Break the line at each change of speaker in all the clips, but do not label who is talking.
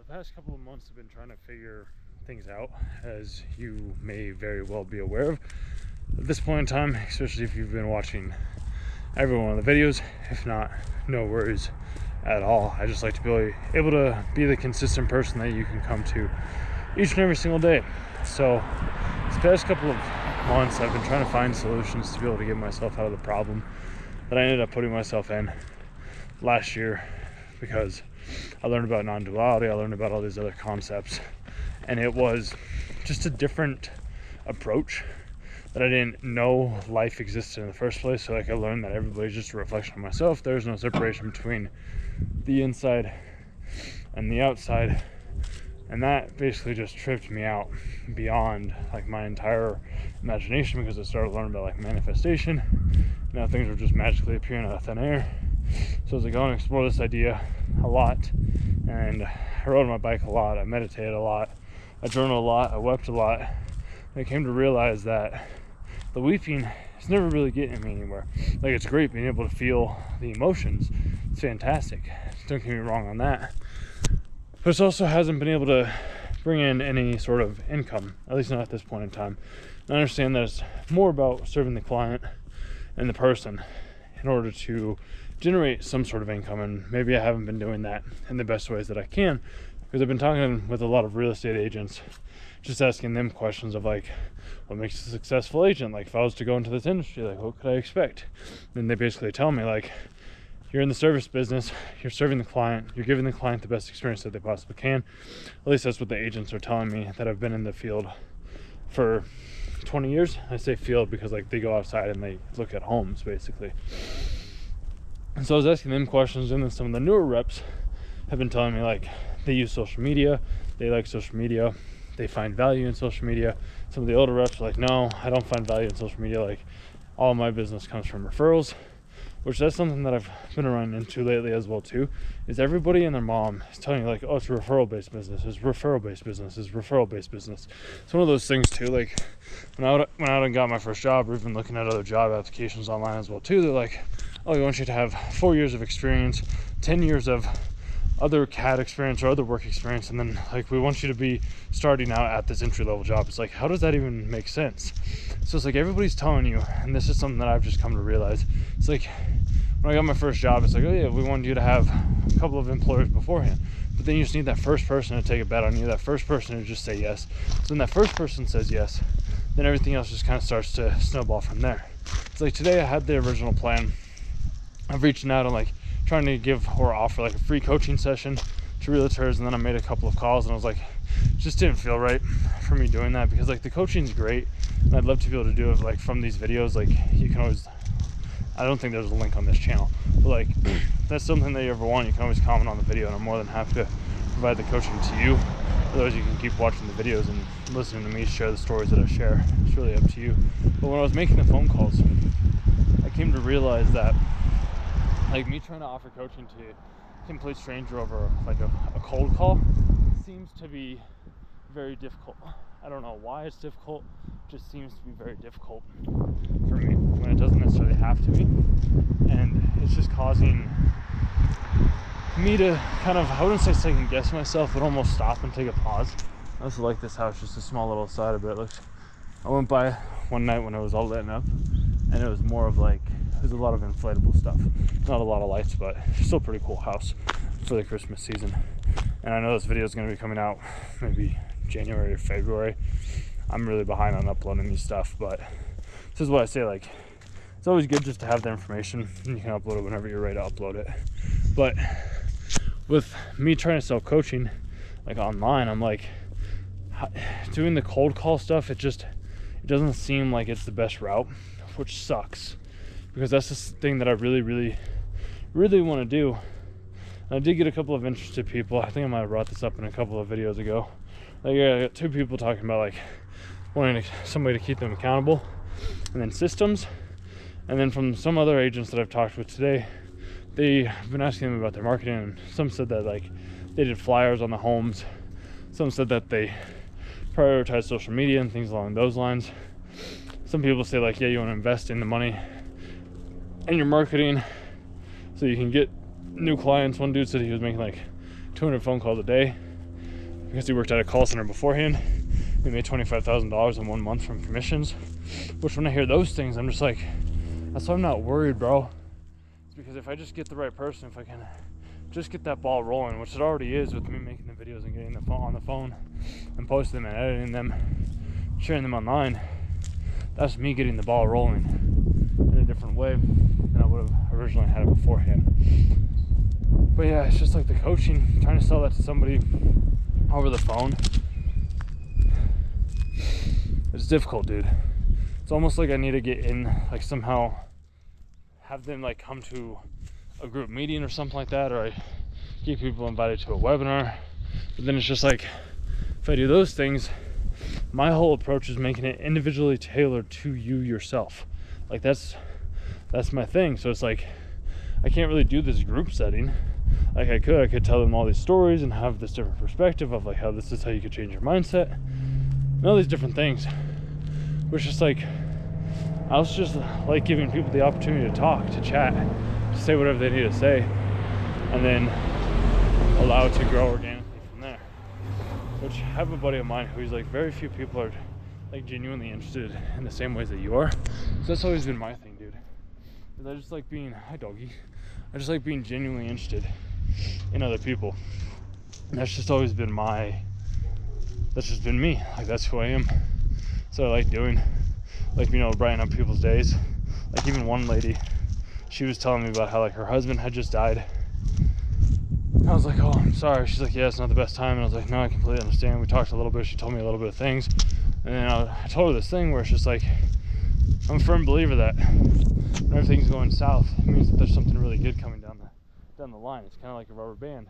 the past couple of months I've been trying to figure things out, as you may very well be aware of at this point in time, especially if you've been watching every one of the videos. If not, no worries at all. I just like to be able to be the consistent person that you can come to each and every single day. So this past couple of months I've been trying to find solutions to be able to get myself out of the problem that I ended up putting myself in last year, because I learned about non-duality, I learned about all these other concepts, and it was just a different approach that I didn't know life existed in the first place. So like, I learned that everybody's just a reflection of myself. There's no separation between the inside and the outside, and that basically just tripped me out beyond like my entire imagination, because I started learning about like manifestation. Now things were just magically appearing out of thin air. So as I go and explore this idea a lot, and I rode my bike a lot, I meditated a lot, I journaled a lot, I wept a lot, and I came to realize that the weeping is never really getting me anywhere. Like, it's great being able to feel the emotions, it's fantastic, don't get me wrong on that, but it also hasn't been able to bring in any sort of income, at least not at this point in time. And I understand that it's more about serving the client and the person in order to generate some sort of income, and maybe I haven't been doing that in the best ways that I can, because I've been talking with a lot of real estate agents, just asking them questions of like, what makes a successful agent? Like, if I was to go into this industry, like, what could I expect? And they basically tell me, like, you're in the service business, you're serving the client, you're giving the client the best experience that they possibly can. At least that's what the agents are telling me that have been in the field for 20 years. I say field because like they go outside and they look at homes basically. And so I was asking them questions, and then some of the newer reps have been telling me like they use social media, they like social media, they find value in social media. Some of the older reps are like, no, I don't find value in social media. Like, all my business comes from referrals, which that's something that I've been running into lately as well too, is everybody and their mom is telling you like, oh, it's a referral-based business, it's referral-based business, it's referral-based business. It's one of those things too, like when I went out and got my first job, or even looking at other job applications online as well too, they're like, oh, we want you to have 4 years of experience, 10 years of other CAD experience or other work experience, and then like we want you to be starting out at this entry-level job. It's like, how does that even make sense? So it's like everybody's telling you, and this is something that I've just come to realize. It's like when I got my first job, it's like, oh yeah, we wanted you to have a couple of employers beforehand, but then you just need that first person to take a bet on you, that first person to just say yes. So when that first person says yes, then everything else just kind of starts to snowball from there. It's like today I had the original plan of reaching out and like trying to give or offer like a free coaching session to realtors, and then I made a couple of calls, and I was like, it just didn't feel right for me doing that, because like the coaching's great and I'd love to be able to do it like from these videos. Like, you can always, I don't think there's a link on this channel, but like if that's something that you ever want, you can always comment on the video, and I'm more than happy to provide the coaching to you. Otherwise, you can keep watching the videos and listening to me share the stories that I share. It's really up to you. But when I was making the phone calls, I came to realize that like me trying to offer coaching to a complete stranger over like a cold call seems to be very difficult. I don't know why it's difficult, it just seems to be very difficult for me when it doesn't necessarily have to be. And it's just causing me to kind of, I wouldn't say second guess myself, but almost stop and take a pause. I also like this house, just a small little side of it. I went by one night when it was all lit up, and it was more of like, there's a lot of inflatable stuff, not a lot of lights, but still pretty cool house for the Christmas season. And I know this video is going to be coming out maybe January or February. I'm really behind on uploading these stuff, but this is what I say, like, it's always good just to have the information, and you can upload it whenever you're ready to upload it. But with me trying to sell coaching like online, I'm like, doing the cold call stuff, it doesn't seem like it's the best route, which sucks, because that's the thing that I really want to do. And I did get a couple of interested people. I think I might have brought this up in a couple of videos ago. Like, I got 2 people talking about like wanting somebody to keep them accountable, and then systems. And then from some other agents that I've talked with today, they've been asking them about their marketing, and some said that like they did flyers on the homes, some said that they prioritize social media and things along those lines. Some people say like, yeah, you want to invest in the money and your marketing so you can get new clients. One dude said he was making like 200 phone calls a day, because he worked at a call center beforehand. He made $25,000 in 1 month from commissions, which when I hear those things, I'm just like, that's why I'm not worried, bro. It's because if I just get the right person, if I can just get that ball rolling, which it already is with me making the videos and getting the phone on the phone and posting them and editing them, sharing them online, that's me getting the ball rolling in a different way than I would have originally had it beforehand. But yeah, it's just like the coaching, trying to sell that to somebody over the phone. It's difficult, dude. It's almost like I need to get in, like somehow have them like come to a group meeting or something like that, or I get people invited to a webinar. But then it's just like, if I do those things, my whole approach is making it individually tailored to you yourself. Like that's my thing. So it's like, I can't really do this group setting. Like I could tell them all these stories and have this different perspective of like how this is how you could change your mindset and all these different things. Which is like, I was just like giving people the opportunity to talk, to chat, to say whatever they need to say, and then allow it to grow organically from there. Which I have a buddy of mine who's like, very few people are like genuinely interested in the same ways that you are. So that's always been my thing, dude. Is I just like being, hi doggy. I just like being genuinely interested in other people. And that's just always been that's just been me. Like that's who I am. So I like doing, like, you know, brightening up people's days. Like even one lady, she was telling me about how like her husband had just died. And I was like, oh, I'm sorry. She's like, yeah, it's not the best time. And I was like, no, I completely understand. We talked a little bit. She told me a little bit of things. And then I told her this thing where it's just like, I'm a firm believer that when everything's going south, it means that there's something really good coming down the line. It's kind of like a rubber band.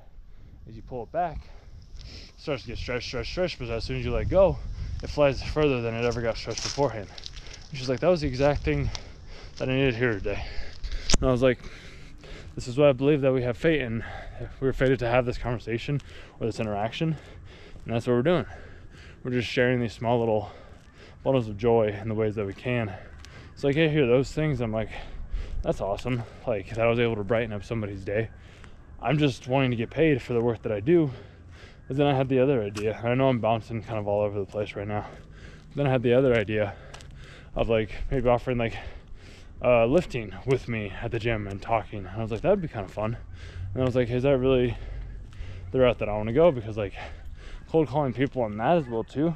As you pull it back, it starts to get stretched, but as soon as you let go, it flies further than it ever got stretched beforehand. And she's like, that was the exact thing that I needed here today. And I was like, this is why I believe that we have fate, and we're fated to have this conversation or this interaction, and that's what we're doing. We're just sharing these small little bundles of joy in the ways that we can. So like I hear those things, I'm like, that's awesome. Like that I was able to brighten up somebody's day. I'm just wanting to get paid for the work that I do. But then I had the other idea. I know I'm bouncing kind of all over the place right now. Then I had the other idea of like maybe offering like lifting with me at the gym and talking. And I was like, that'd be kind of fun. And I was like, is that really the route that I want to go? Because like cold calling people on that as well too,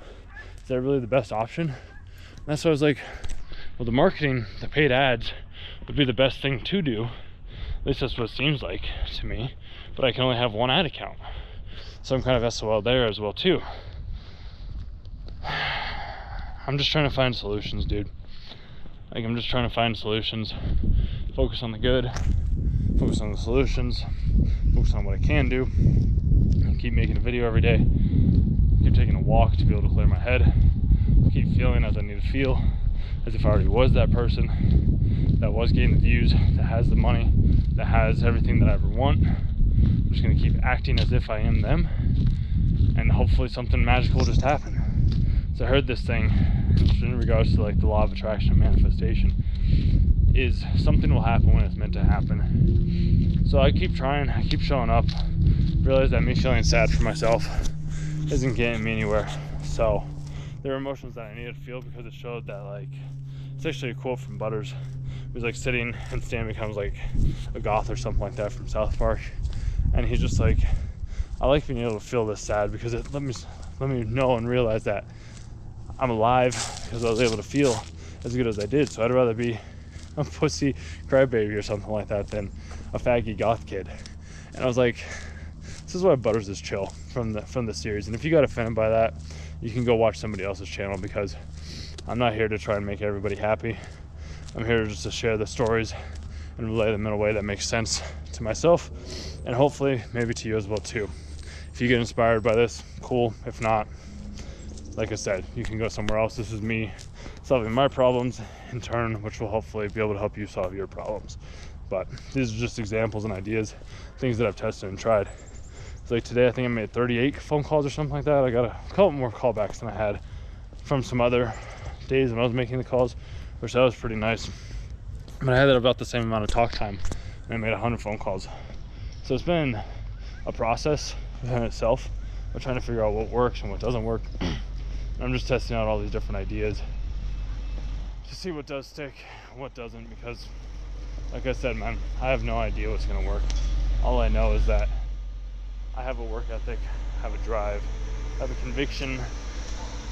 is that really the best option? And that's why I was like, well, the marketing, the paid ads would be the best thing to do. At least that's what it seems like to me. But I can only have one ad account. So I'm kind of SOL there as well too. I'm just trying to find solutions, dude. Like I'm just trying to find solutions. Focus on the good. Focus on the solutions. Focus on what I can do. And keep making a video every day. Keep taking a walk to be able to clear my head. Keep feeling as I need to feel. As if I already was that person that was getting the views, that has the money, that has everything that I ever want. I'm just gonna keep acting as if I am them, and hopefully something magical will just happen. So I heard this thing in regards to like the law of attraction and manifestation, is something will happen when it's meant to happen. So I keep trying, I keep showing up, realize that me feeling sad for myself isn't getting me anywhere. So there are emotions that I needed to feel, because it showed that like, it's actually a quote from Butters. It was like sitting and Stan becomes like a goth or something like that from South Park. And he's just like, I like being able to feel this sad because it let me know and realize that I'm alive because I was able to feel as good as I did. So I'd rather be a pussy crybaby or something like that than a faggy goth kid. And I was like, this is why Butters is chill from the series. And if you got offended by that, you can go watch somebody else's channel, because I'm not here to try and make everybody happy. I'm here just to share the stories and relay them in a way that makes sense to myself, and hopefully maybe to you as well too. If you get inspired by this, cool. If not, like I said, you can go somewhere else. This is me solving my problems in turn, which will hopefully be able to help you solve your problems. But these are just examples and ideas, things that I've tested and tried. It's like today I think I made 38 phone calls or something like that. I got a couple more callbacks than I had from some other days when I was making the calls, which that was pretty nice. But I had about the same amount of talk time, and I made 100 phone calls. So it's been a process within itself but trying to figure out what works and what doesn't work. I'm just testing out all these different ideas to see what does stick and what doesn't, because like I said, man, I have no idea what's gonna work. All I know is that I have a work ethic, I have a drive, I have a conviction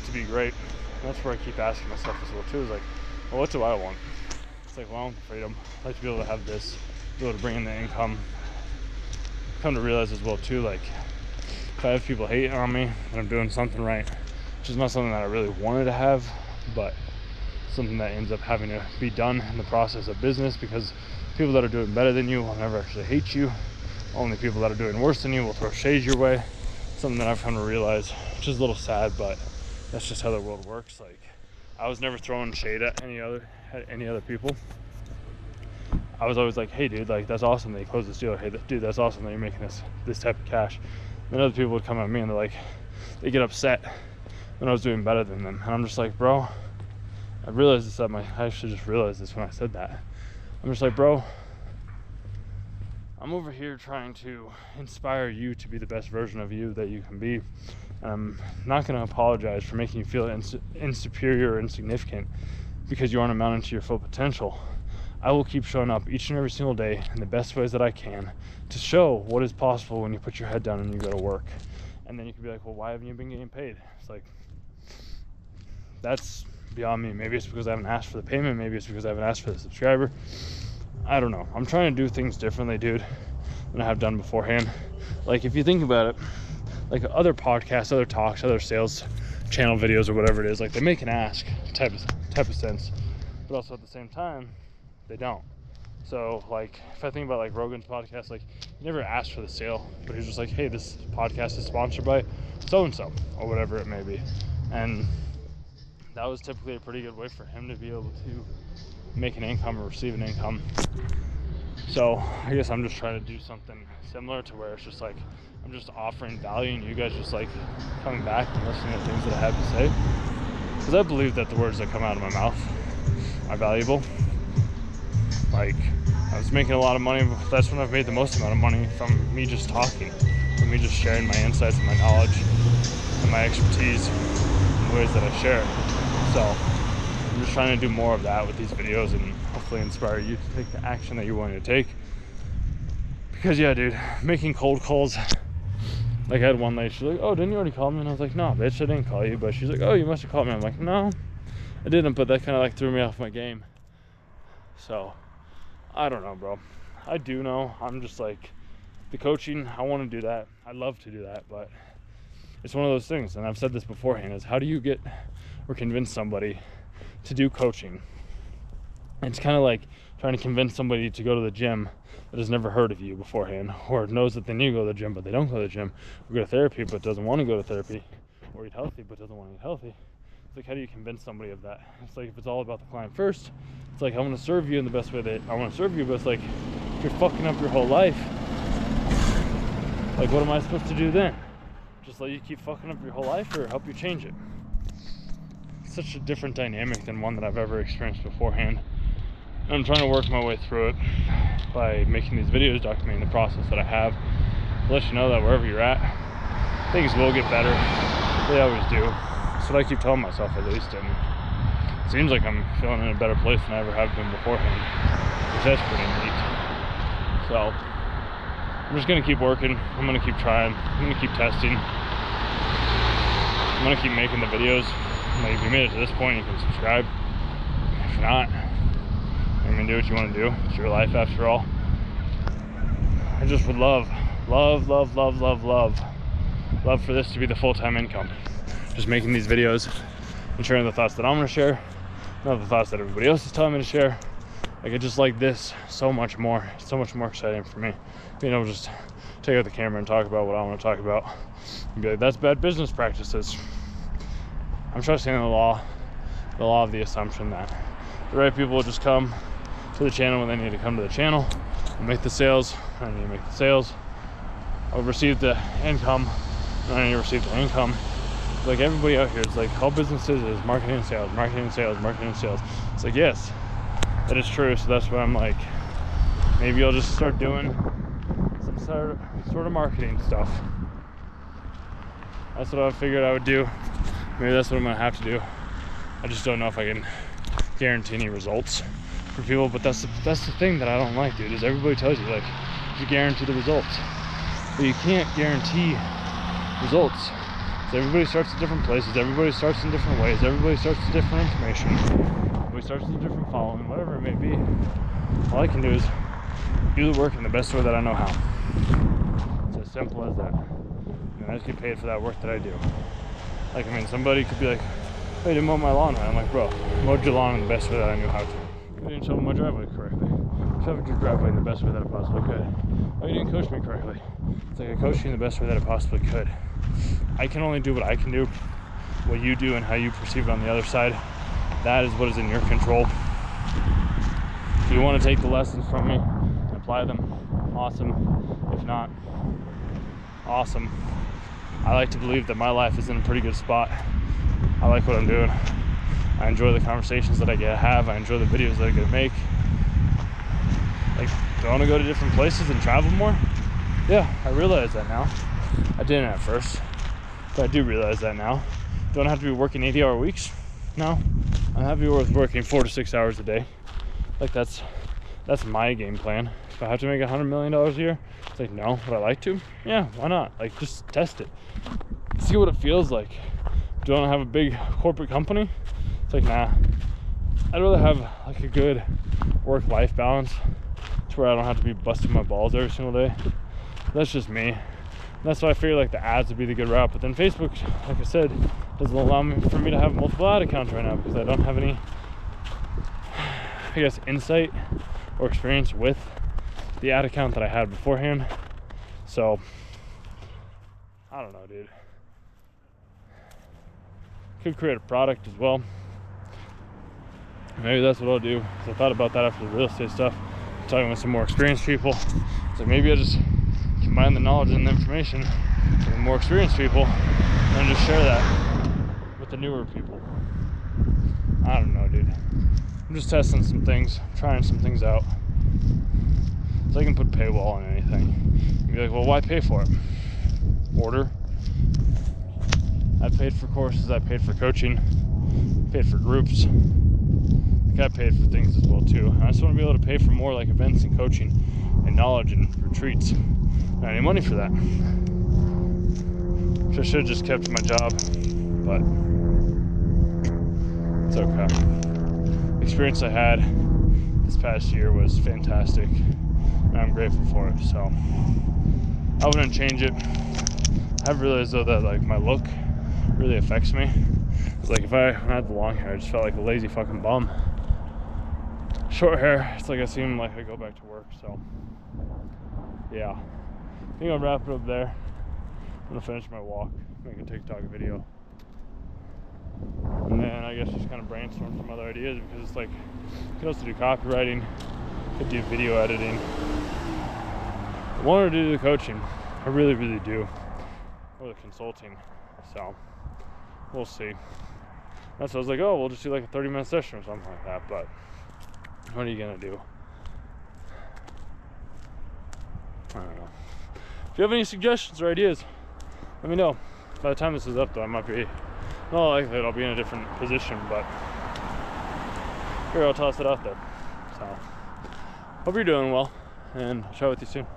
to be great. And that's where I keep asking myself as well too, is like, well, what do I want? It's like, well, freedom. I'd like to be able to have this, be able to bring in the income. Come to realize as well too, like, if I have people hating on me that I'm doing something right, which is not something that I really wanted to have, but something that ends up having to be done in the process of business, because people that are doing better than you will never actually hate you. Only people that are doing worse than you will throw shade your way. Something that I've come to realize, which is a little sad, but that's just how the world works. Like, I was never throwing shade at any other people. I was always like, hey dude, like, that's awesome that you closed this deal. Hey dude, that's awesome that you're making this type of cash. Then other people would come at me and they're like, they get upset when I was doing better than them. And I'm just like, bro, I realized this I actually just realized this when I said that. I'm just like, bro, I'm over here trying to inspire you to be the best version of you that you can be. And I'm not going to apologize for making you feel insuperior or insignificant because you aren't amounting to your full potential. I will keep showing up each and every single day in the best ways that I can to show what is possible when you put your head down and you go to work. And then you can be like, well, why haven't you been getting paid? It's like, that's beyond me. Maybe it's because I haven't asked for the payment. Maybe it's because I haven't asked for the subscriber. I don't know. I'm trying to do things differently, dude, than I have done beforehand. Like, if you think about it, like other podcasts, other talks, other sales channel videos or whatever it is, like, they make an ask type of sense, but also at the same time, they don't. So, like, if I think about, like, Rogan's podcast, like, he never asked for the sale, but he's just like, hey, this podcast is sponsored by so-and-so, or whatever it may be. And that was typically a pretty good way for him to be able to make an income or receive an income. So I guess I'm just trying to do something similar to where it's just like, I'm just offering value and you guys just like coming back and listening to things that I have to say. Because I believe that the words that come out of my mouth are valuable. Like, I was making a lot of money. That's when I've made the most amount of money, from me just talking, from me just sharing my insights and my knowledge and my expertise in the ways that I share. So I'm just trying to do more of that with these videos and hopefully inspire you to take the action that you're willing to take. Because yeah, dude, making cold calls. Like, I had one lady, she's like, oh, didn't you already call me? And I was like, no, bitch, I didn't call you. But she's like, oh, you must have called me. I'm like, no, I didn't, but that kind of like threw me off my game. So I don't know, bro. I do know. I'm just like, the coaching, I want to do that. I love to do that, but it's one of those things, and I've said this beforehand, is how do you get or convince somebody to do coaching? And it's kind of like trying to convince somebody to go to the gym that has never heard of you beforehand, or knows that they need to go to the gym but they don't go to the gym, or go to therapy but doesn't want to go to therapy, or eat healthy but doesn't want to eat healthy. It's like, how do you convince somebody of that? It's like, if it's all about the client first, it's like, I want to serve you in the best way that I want to serve you, but it's like, if you're fucking up your whole life, like, what am I supposed to do then? Just let you keep fucking up your whole life, or help you change it? It's such a different dynamic than one that I've ever experienced beforehand. And I'm trying to work my way through it by making these videos, documenting the process that I have, to let you know that wherever you're at, things will get better. They always do. That's what I keep telling myself, at least, and it seems like I'm feeling in a better place than I ever have been beforehand, which that's pretty neat. So I'm just gonna keep working. I'm gonna keep trying. I'm gonna keep testing. I'm gonna keep making the videos. Like, if you made it to this point, you can subscribe. If not, you can do what you want to do. It's your life, after all. I just would love for this to be the full-time income. Just making these videos and sharing the thoughts that I'm going to share, not the thoughts that everybody else is telling me to share. Like, I just like this so much more. It's so much more exciting for me. Being able to just take out the camera and talk about what I want to talk about. And be like, that's bad business practices. I'm trusting in the law of the assumption that the right people will just come to the channel when they need to come to the channel and make the sales. I need to make the sales. I'll receive the income, and I need to receive the income. Like, everybody out here, it's like, all businesses is marketing and sales, marketing and sales, marketing and sales. It's like, yes, that is true. So that's why I'm like, maybe I'll just start doing some sort of marketing stuff. That's what I figured I would do. Maybe that's what I'm gonna have to do. I just don't know if I can guarantee any results for people, but that's the thing that I don't like, dude, is everybody tells you, like, you guarantee the results. But you can't guarantee results. So everybody starts at different places, everybody starts in different ways, everybody starts with different information, everybody starts with a different following, whatever it may be. All I can do is do the work in the best way that I know how. It's as simple as that. And I just get paid for that work that I do. Like, I mean, somebody could be like, "Hey, you didn't mow my lawn right." I'm like, "Bro, I mowed your lawn in the best way that I knew how to. You didn't shovel my driveway correctly. Shoveled your driveway in the best way that I possibly could. Oh, you didn't coach me correctly." It's like I coached you in the best way that I possibly could. I can only do what I can do. What you do and how you perceive it on the other side, that is what is in your control. If you want to take the lessons from me and apply them, awesome. If not, awesome. I like to believe that my life is in a pretty good spot. I like what I'm doing. I enjoy the conversations that I get to have. I enjoy the videos that I get to make. Like, do I want to go to different places and travel more? Yeah, I realize that now. I didn't at first, but I do realize that now. Don't have to be working 80-hour weeks. No, I'm happy with working 4 to 6 hours a day. Like, that's my game plan. If I have to make $100 million a year, it's like, no. Would I like to? Yeah, why not? Like, just test it. See what it feels like. Do I want to have a big corporate company? It's like, nah. I'd rather have like a good work-life balance to where I don't have to be busting my balls every single day. That's just me. That's why I figure like the ads would be the good route. But then Facebook, like I said, doesn't allow me for me to have multiple ad accounts right now because I don't have any, I guess, insight or experience with the ad account that I had beforehand. So I don't know, dude. Could create a product as well. Maybe that's what I'll do. So I thought about that after the real estate stuff. Talking with some more experienced people. So maybe I just combine the knowledge and the information with more experienced people and just share that with the newer people. I don't know, dude. I'm just testing some things, trying some things out. So I can put paywall on anything. You'd be like, well, why pay for it? Order. I paid for courses, I paid for coaching, paid for groups. I got paid for things as well too. I just want to be able to pay for more like events and coaching and knowledge and retreats. I don't need money for that. Which I should have just kept my job, but it's okay. The experience I had this past year was fantastic, and I'm grateful for it. So I wouldn't change it. I've realized though that like my look really affects me. It's like when I had the long hair, I just felt like a lazy fucking bum. Short hair, it's like I seem like I go back to work. So yeah, I think I'll wrap it up there. I'm gonna finish my walk, make a TikTok video, and then I guess just kind of brainstorm some other ideas, because it's like I could also do copywriting, could do video editing. I wanted to do the coaching, I really do, or the consulting. So we'll see. That's why I was like, oh, we'll just do like a 30-minute session or something like that. But what are you gonna do? I don't know. If you have any suggestions or ideas, let me know. By the time this is up though, I might be, not likely I'll be in a different position, but here, I'll toss it out there. So hope you're doing well, and I'll chat with you soon.